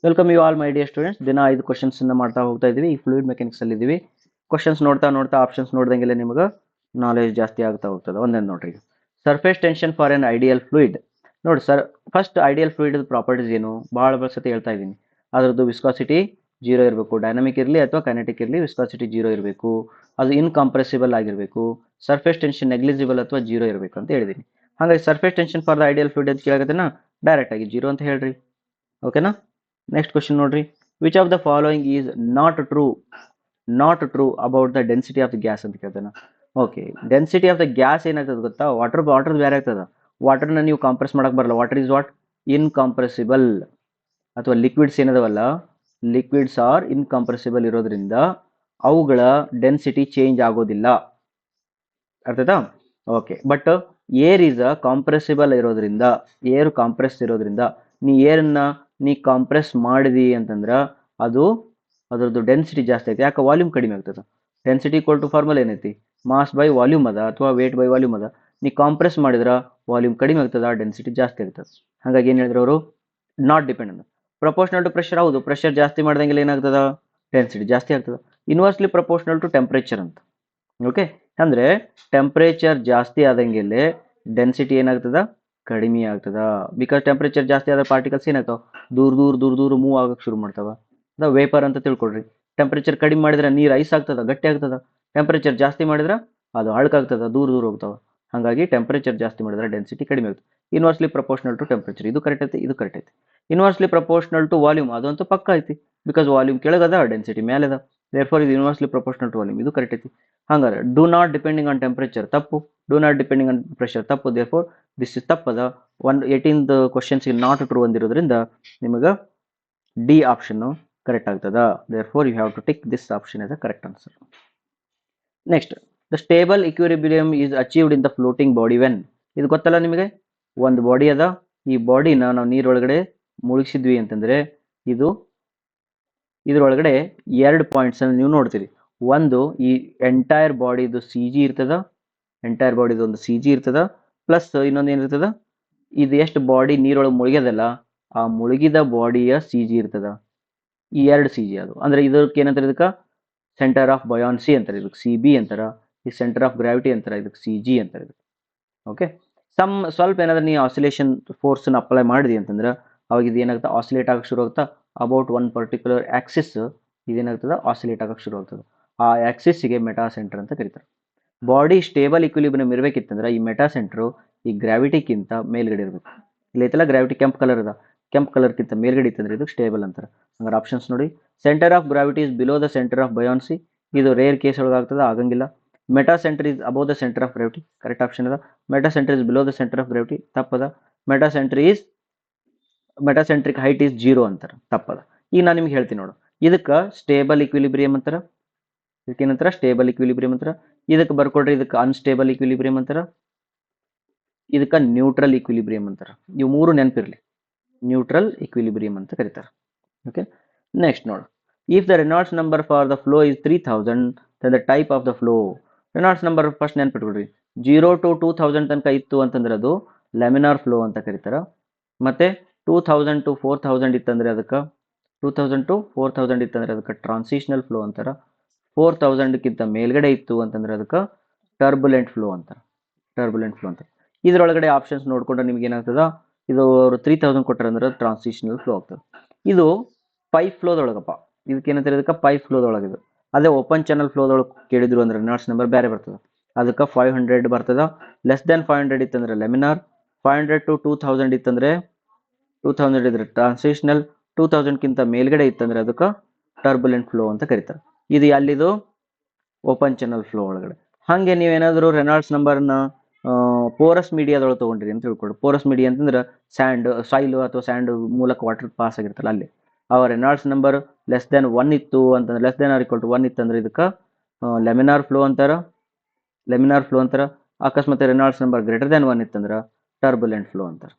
Welcome you all my dear students. ದಿನ 5 questions ಮಾಡ್ತಾ ಹೋಗ್ತಾ ಇದೀವಿ. ಈ ಫ್ಲೂಯಿಡ್ ಮೆಕ್ಯಾನಿಕ್ಸ್ ಅಲ್ಲಿ ಇದೀವಿ. ಕ್ವಶನ್ಸ್ ನೋಡ್ತಾ ನೋಡ್ತಾ ಆಪ್ಷನ್ಸ್ ನೋಡ್ದಂಗೆಲ್ಲ ನಿಮಗೆ ನಾಲೆಜ್ ಜಾಸ್ತಿ ಆಗ್ತಾ ಹೋಗ್ತದೆ. ಒಂದೊಂದು ನೋಡ್ರಿ. Surface tension for an ideal fluid. ನೋಡಿ sir, first ideal fluid properties ಏನು ಭಾಳ ಸತಿ ಹೇಳ್ತಾ ಇದ್ದೀನಿ. ಅದರದ್ದು ವಿಸ್ಕಾಸಿಟಿ 0 ಇರಬೇಕು, ಡೈನಾಮಿಕ್ ಇರಲಿ ಅಥವಾ ಕೈನೆಟಿಕ್ ಇರಲಿ, ವಿಸ್ಕಾಸಿಟಿ 0 ಇರಬೇಕು, ಅದು ಇನ್ಕಂಪ್ರೆಸಿಬಲ್ ಆಗಿರಬೇಕು, ಸರ್ಫೇಸ್ ಟೆನ್ಷನ್ ನೆಗ್ಲಿಜಿಬಲ್ ಅಥವಾ 0 ಇರಬೇಕು ಅಂತ ಹೇಳಿದ್ದೀನಿ. ಹಾಗಾಗಿ surface tension for the ideal fluid ಅಂತ ಕೇಳಕತ್ತೇನ, ಡೈರೆಕ್ಟ್ ಆಗಿ 0 ಅಂತ ಹೇಳ್ರಿ. ಓಕೆನಾ? ನೆಕ್ಸ್ಟ್ ಕ್ವಶನ್ ನೋಡ್ರಿ. Which of the following is not true about the density of the gas ಅಂತ ಕೇಳ್ತಾನೆ. Okay, density of the gas ಏನಾಗ್ತದೆ ಗೊತ್ತಾ? ವಾಟರ್ ಬೇರೆ ಆಗ್ತದ. ವಾಟರ್ನ ನೀವು ಕಾಂಪ್ರೆಸ್ ಮಾಡಕ್ ಬರಲ್ಲ. Water is what? ಇನ್ಕಾಂಪ್ರೆಸಿಬಲ್. ಅಥವಾ ಲಿಕ್ವಿಡ್ಸ್ ಏನದವಲ್ಲ, ಲಿಕ್ವಿಡ್ಸ್ ಆರ್ ಇನ್ಕಾಂಪ್ರೆಸಿಬಲ್ ಇರೋದ್ರಿಂದ ಅವುಗಳ ಡೆನ್ಸಿಟಿ ಚೇಂಜ್ ಆಗೋದಿಲ್ಲ. ಅರ್ಥಾಯ್ತಾ? Okay, but air is compressible ಇರೋದ್ರಿಂದ, ಏರ್ ಕಾಂಪ್ರೆಸ್ ಇರೋದ್ರಿಂದ ನೀ ಕಾಂಪ್ರೆಸ್ ಮಾಡಿದಿ ಅಂತಂದ್ರೆ ಅದರದ್ದು ಡೆನ್ಸಿಟಿ ಜಾಸ್ತಿ ಆಯ್ತು. ಯಾಕೆ? ವಾಲ್ಯೂಮ್ ಕಡಿಮೆ ಆಗ್ತದೆ. ಡೆನ್ಸಿಟಿ ಈಕ್ವಲ್ ಟು ಫಾರ್ಮಲ್ ಏನೈತಿ? ಮಾಸ್ ಬೈ ವಾಲ್ಯೂಮ್ ಅದ ಅಥವಾ ವೇಟ್ ಬೈ ವಾಲ್ಯೂಮ್ ಅದ. ನೀ ಕಾಂಪ್ರೆಸ್ ಮಾಡಿದ್ರೆ ವಾಲ್ಯೂಮ್ ಕಡಿಮೆ ಆಗ್ತದ, ಡೆನ್ಸಿಟಿ ಜಾಸ್ತಿ ಆಗ್ತದೆ. ಹಾಗಾಗಿ ಏನು ಹೇಳಿದ್ರು ಅವರು? Not dependent. Proportional to pressure. ಹೌದು, ಪ್ರೆಷರ್ ಜಾಸ್ತಿ ಮಾಡ್ದಂಗೆಲ್ಲ ಏನಾಗ್ತದ? ಡೆನ್ಸಿಟಿ ಜಾಸ್ತಿ ಆಗ್ತದೆ. ಇನ್ವರ್ಸ್ಲಿ ಪ್ರಪೋರ್ಷನಲ್ ಟು ಟೆಂಪ್ರೇಚರ್ ಅಂತ. ಓಕೆ, ಅಂದ್ರೆ ಟೆಂಪ್ರೇಚರ್ ಜಾಸ್ತಿ ಆದಂಗೆಲ್ಲೇ ಡೆನ್ಸಿಟಿ ಏನಾಗ್ತದ? ಕಡಿಮೆ ಆಗ್ತದ. ಬಿಕಾಸ್ ಟೆಂಪ್ರೇಚರ್ ಜಾಸ್ತಿ ಆದ ಪಾರ್ಟಿಕಲ್ಸ್ ಏನಾಗ್ತಾವ? ದೂರ ಮೂವ್ ಆಗಕ್ಕೆ ಶುರು ಮಾಡ್ತಾವ. ಅದ ವೇಪರ್ ಅಂತ ತಿಳ್ಕೊಳ್ರಿ. ಟೆಂಪ್ರೇಚರ್ ಕಡಿಮೆ ಮಾಡಿದ್ರೆ ನೀರು ಐಸ್ ಆಗ್ತದ, ಗಟ್ಟಿ ಆಗ್ತದ. ಟೆಂಪ್ರೇಚರ್ ಜಾಸ್ತಿ ಮಾಡಿದ್ರೆ ಅದು ಹಳಕಾಗ್ತದ, ದೂರ ಹೋಗ್ತಾವ. ಹಾಗಾಗಿ ಟೆಂಪ್ರೇಚರ್ ಜಾಸ್ತಿ ಮಾಡಿದ್ರೆ ಡೆನ್ಸಿಟಿ ಕಡಿಮೆ ಆಗ್ತದೆ. Inversely proportional to temperature. ಇದು ಕರೆಕ್ಟ್ ಐತಿ, ಇದು ಕರೆಕ್ಟ್ ಐತಿ. ಇನ್ವರ್ಸ್ಲಿ ಪ್ರಪೋರ್ಷನಲ್ ಟು ವಾಲ್ಯೂಮ್ ಅದಂತೂ ಪಕ್ಕ ಐತಿ. ಬಿಕಾಸ್ ವಾಲ್ಯೂಮ್ ಕೆಳಗದ, ಡೆನ್ಸಿಟಿ ಮೇಲೆದ. ದೇರ್ಫೋರ್ ಇದು ಇನ್ವರ್ಸ್ಲಿ ಪ್ರಪೋರ್ಷನಲ್ ಟು ವಾಲ್ಯೂಮ್. ಇದು ಕರೆಕ್ಟ್ ಐತಿ. ಹಂಗಾರೆ do not depending on temperature ತಪ್ಪು, do not depending on pressure ತಪ್ಪು. ದೇರ್ಫೋರ್ ದಿಸ್ ಇಸ್ ತಪ್ಪದ. 18th ಕ್ವಶನ್ಸ್ಗೆ ನಾಟ್ ಟ್ರೂ ಅಂದಿರೋದ್ರಿಂದ ನಿಮಗೆ ಡಿ ಆಪ್ಷನ್ ಕರೆಕ್ಟ್ ಆಗ್ತದ. Therefore you have to tick this option as a correct answer. Next, the stable equilibrium is achieved in the floating body when. ಇದು ಗೊತ್ತಲ್ಲ ನಿಮಗೆ? ಒಂದು body ಅದ, ಈ ಬಾಡಿನ ನಾವು ನೀರೊಳಗಡೆ ಮುಳುಗಿಸಿದ್ವಿ ಅಂತಂದ್ರೆ ಇದ್ರೊಳಗಡೆ 2 ಪಾಯಿಂಟ್ಸ್ ನೀವು ನೋಡ್ತೀರಿ. ಒಂದು, ಈ ಎಂಟೈರ್ ಬಾಡಿದು ಸಿ ಜಿ ಇರ್ತದ, ಎಂಟೈರ್ ಬಾಡಿದು ಒಂದು ಸಿ ಜಿ ಇರ್ತದ, ಪ್ಲಸ್ ಇನ್ನೊಂದು ಏನಿರ್ತದ, ಇದು ಎಷ್ಟು ಬಾಡಿ ನೀರೊಳಗೆ ಮುಳುಗ್ಯದಲ್ಲ ಆ ಮುಳುಗಿದ ಬಾಡಿಯ ಸಿ ಜಿ ಇರ್ತದ. ಈ 2 ಸಿ ಜಿ ಅದು ಅಂದ್ರೆ ಇದಕ್ಕೆ ಏನಂತಾರೆ? ಇದಕ್ಕೆ ಸೆಂಟರ್ ಆಫ್ ಬಯಾನ್ಸಿ ಅಂತಾರೆ, ಇದಕ್ಕೆ ಸಿ ಬಿ ಅಂತಾರ. ಈ ಸೆಂಟರ್ ಆಫ್ ಗ್ರಾವಿಟಿ ಅಂತಾರೆ, ಇದಕ್ಕೆ ಸಿ ಜಿ ಅಂತಾರೆ. ಓಕೆ, ಸ್ವಲ್ಪ ಏನಾದ್ರೆ ನೀವು ಆಸಿಲೇಷನ್ ಫೋರ್ಸ್ನ ಅಪ್ಲೈ ಮಾಡಿದಿ ಅಂತಂದ್ರೆ ಅವಾಗ ಇದು ಏನಾಗುತ್ತೆ? ಆಸಿಲೇಟ್ ಆಗಕ್ಕೆ ಶುರು ಆಗುತ್ತಾ. ಅಬೌಟ್ ಒನ್ ಪರ್ಟಿಕ್ಯುಲರ್ ಆಕ್ಸಿಸ್ ಇದೇನಾಗ್ತದೆ? ಆಸಿಲೇಟ್ ಆಗಕ್ಕೆ ಶುರು ಆಗ್ತದೆ. ಆ ಆಕ್ಸಿಸ್ಗೆ ಮೆಟಾ ಸೆಂಟರ್ ಅಂತ ಕರೀತಾರೆ. ಬಾಡಿ ಸ್ಟೇಬಲ್ ಇಕ್ವಿಲಿಬ್ರಿಯಂ ಇರಬೇಕಿತ್ತಂದ್ರೆ ಈ ಮೆಟಾ ಸೆಂಟ್ರು ಈ ಗ್ರಾವಿಟಿಗಿಂತ ಮೇಲ್ಗಡೆ ಇರಬೇಕು. ಇಲ್ಲೈತಲ್ಲ ಗ್ರಾವಿಟಿ ಕೆಂಪು ಕಲರ್ ಅದ, ಕೆಂಪು ಕಲರ್ಗಿಂತ ಮೇಲ್ಗಡೆ ಇತ್ತಂದ್ರೆ ಇದು ಸ್ಟೇಬಲ್ ಅಂತಾರೆ. ಹಂಗಾರೆ ಆಪ್ಷನ್ಸ್ ನೋಡಿ. Centre of gravity is below the centre of buoyancy. ಇದು ರೇರ್ ಕೇಸ್ ಒಳಗೆ ಆಗ್ತದೆ, ಆಗಂಗಿಲ್ಲ. Meta centre is above the centre of gravity. Correct option ಅದ. Meta centre is below the centre of gravity ತಪ್ಪದ. Metacentric height is 0 ಅಂತಾರೆ, ತಪ್ಪದ. ಈಗ ನಾನು ನಿಮ್ಗೆ ಹೇಳ್ತೀನಿ ನೋಡು. ಇದಕ್ಕೆ ಸ್ಟೇಬಲ್ ಇಕ್ವಿಲಿಬ್ರಿಯಂ ಅಂತಾರ, ಇದಕ್ಕೇನಂತಾರ? ಸ್ಟೇಬಲ್ ಇಕ್ವಿಲಿಬ್ರಿಯಂ ಅಂತಾರ. ಇದಕ್ಕೆ ಬರ್ಕೊಡ್ರಿ, ಇದಕ್ಕೆ ಅನ್ಸ್ಟೇಬಲ್ ಇಕ್ವಿಲಿಬ್ರಿಯಂ ಅಂತಾರ, ಇದಕ್ಕೆ ನ್ಯೂಟ್ರಲ್ ಇಕ್ವಿಲಿಬ್ರಿಯಂ ಅಂತಾರ. ಇವು ಮೂರು ನೆನಪಿರ್ಲಿ, ನ್ಯೂಟ್ರಲ್ ಇಕ್ವಿಲಿಬ್ರಿಯಂ ಅಂತ ಕರೀತಾರೆ. ಓಕೆ, ನೆಕ್ಸ್ಟ್ ನೋಡು. If the Reynolds number for the flow is 3000 then the type of the flow. Reynolds number first ನೆನ್ಪಿಟ್ಕೊಡ್ರಿ. 0 to 2000 ತನಕ ಇತ್ತು ಅಂತಂದ್ರೆ ಅದು ಲ್ಯಾಮಿನಾರ್ ಫ್ಲೋ ಅಂತ ಕರೀತಾರ. ಮತ್ತೆ 2000 to 4000 ಇತ್ತಂದ್ರೆ ಅದಕ್ಕೆ 2000 to 4000 ಇತ್ತಂದ್ರೆ ಅದಕ್ಕೆ ಟ್ರಾನ್ಸಿಷನಲ್ ಫ್ಲೋ ಅಂತಾರ. 4000ಕ್ಕಿಂತ ಮೇಲ್ಗಡೆ ಇತ್ತು ಅಂತಂದ್ರೆ ಅದಕ್ಕೆ ಟರ್ಬುಲೆಂಟ್ ಫ್ಲೋ ಅಂತಾರೆ. ಇದರೊಳಗಡೆ ಆಪ್ಷನ್ಸ್ ನೋಡ್ಕೊಂಡ್ರೆ ನಿಮ್ಗೆ ಏನಾಗ್ತದ? ಇದು ಅವರು 3000 ಕೊಟ್ಟರೆ ಅಂದ್ರೆ ಟ್ರಾನ್ಸಿಷನಲ್ ಫ್ಲೋ ಆಗ್ತದೆ. ಇದು ಪೈಪ್ ಫ್ಲೋದೊಳಗಪ್ಪ, ಇದಕ್ಕೇನಂತಾರೆ? ಇದಕ್ಕೆ ಪೈಪ್ ಫ್ಲೋದೊಳಗಿದೆ. ಅದೇ ಓಪನ್ ಚಾನಲ್ ಫ್ಲೋದೊಳಗೆ ಕೇಳಿದ್ರು ಅಂದ್ರೆ ರೆನಾಲ್ಡ್ಸ್ ನಂಬರ್ ಬೇರೆ ಬರ್ತದೆ. ಅದಕ್ಕೆ 500 ಬರ್ತದ. ಲೆಸ್ ದೆನ್ 500 ಇತ್ತಂದ್ರೆ ಲೆಮಿನಾರ್. 500 to 2000 ಇತ್ತಂದ್ರೆ 2000 ಇದ್ರೆ ಟ್ರಾನ್ಸಿಷನಲ್. 2000ಕ್ಕಿಂತ ಮೇಲ್ಗಡೆ ಇತ್ತಂದ್ರೆ ಅದಕ್ಕೆ ಟರ್ಬುಲೆಂಟ್ ಫ್ಲೋ ಅಂತ ಕರೀತಾರೆ. ಇದು ಅಲ್ಲಿದು ಓಪನ್ ಚಾನಲ್ ಫ್ಲೋ ಒಳಗಡೆ. ಹಾಗೆ ನೀವೇನಾದರೂ ರೆನಾಲ್ಡ್ಸ್ ನಂಬರ್ನ ಪೋರಸ್ ಮೀಡಿಯಾದೊಳಗೆ ತೊಗೊಂಡ್ರಿ ಅಂತ ತಿಳ್ಕೊಳ್ರಿ. ಪೋರಸ್ ಮೀಡಿಯಾ ಅಂತಂದ್ರೆ ಸಾಯಿಲ್ ಅಥವಾ ಸ್ಯಾಂಡ್ ಮೂಲಕ ವಾಟರ್ ಪಾಸ್ ಆಗಿರ್ತಲ್ಲ ಅಲ್ಲಿ. ಅವ ರೆನಾಲ್ಡ್ಸ್ ನಂಬರ್ ಲೆಸ್ ದೆನ್ 1 ಇತ್ತು ಅಂತಂದ್ರೆ, less than or equal to 1 ಇತ್ತಂದ್ರೆ ಇದಕ್ಕೆ ಲೆಮಿನಾರ್ ಫ್ಲೋ ಅಂತಾರ. ಅಕಸ್ಮಾತ್ ರೆನಾಲ್ಡ್ಸ್ ನಂಬರ್ ಗ್ರೇಟರ್ ದೆನ್ 1 ಇತ್ತಂದ್ರೆ ಟರ್ಬುಲೆಂಟ್ ಫ್ಲೋ ಅಂತಾರೆ.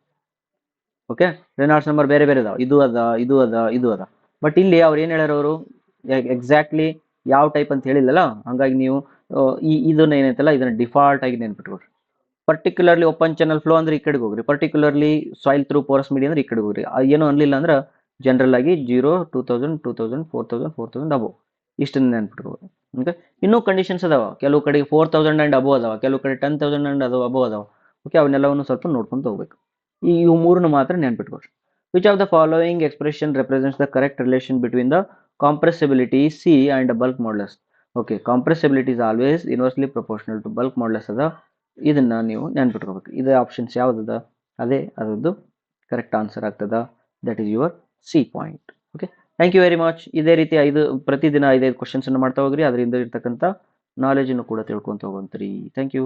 ಓಕೆ, ರೆನಾಲ್ಡ್ಸ್ ನಂಬರ್ ಬೇರೆ ಅದಾವ, ಇದು ಅದ. ಬಟ್ ಇಲ್ಲಿ ಅವ್ರು ಏನು ಹೇಳ್ಯಾರ? ಅವರು ಎಕ್ಸಾಕ್ಟ್ಲಿ ಯಾವ ಟೈಪ್ ಅಂತ ಹೇಳಿಲ್ಲಲ್ಲ. ಹಂಗಾಗಿ ನೀವು ಇದನ್ನ ಏನೈತಲ್ಲ ಇದನ್ನ ಡಿಫಾಲ್ಟ್ ಆಗಿ ನೆನ್ಪಿಟ್ಕೊಡ್ರಿ. ಪರ್ಟಿಕ್ಯುಲರ್ಲಿ ಓಪನ್ ಚಾನಲ್ ಫ್ಲೋ ಅಂದ್ರೆ ಈ ಕಡೆಗೆ ಹೋಗ್ರಿ, particularly soil through Porus media ಅಂದ್ರೆ ಈ ಕಡೆಗೆ ಹೋಗ್ರಿ. ಏನೋ ಅನ್ಲಿಲ್ಲ ಅಂದ್ರೆ ಜನರಲ್ ಆಗಿ 0, 2000, 2000, 4000, 4000 ಅಬೋ ಇಷ್ಟನ್ನು ನೆನ್ಪಿಟ್ಕೋಬೇಕು. ಓಕೆ, ಇನ್ನೂ ಕಂಡೀಷನ್ಸ್ ಅದಾವ. ಕೆಲವು ಕಡೆ 4000 ಆ್ಯಂಡ್ ಅಬೋ ಅದಾವ, ಕೆಲವು ಕಡೆ 10,000 ಆ್ಯಂಡ್ ಅದು ಅಬೋ ಅದಾವ. ಓಕೆ, ಅವನ್ನೆಲ್ಲವನ್ನು ಸ್ವಲ್ಪ ನೋಡ್ಕೊಂತ ಹೋಗ್ಬೇಕು. ಇವು ಮೂರನ್ನು ಮಾತ್ರ ನೆನ್ಪಿಟ್ಕೊಳ್ರಿ. Which of the following expression represents the correct relation between the compressibility C and bulk modulus? Okay, compressibility is always inversely proportional to bulk modulus ಅದ. ಇದನ್ನ ನೀವು ನೆನ್ಪಿಟ್ಕೋಬೇಕು. ಇದು ಆಪ್ಷನ್ಸ್ ಯಾವುದದ, ಅದೇ ಅದರದ್ದು ಕರೆಕ್ಟ್ ಆನ್ಸರ್ ಆಗ್ತದ. That is your C point. Okay, thank you very much. ಇದೇ ರೀತಿ ಪ್ರತಿದಿನ 5 ಕ್ವಶನ್ಸ್ ಅನ್ನು ಮಾಡ್ತಾ ಹೋಗ್ರಿ. ಅದರಿಂದ ಇರ್ತಕ್ಕಂಥ ನಾಲೆಜನ್ನು ಕೂಡ ತಿಳ್ಕೊಂತ ಹೋಗಂತ್ರಿ. Thank you.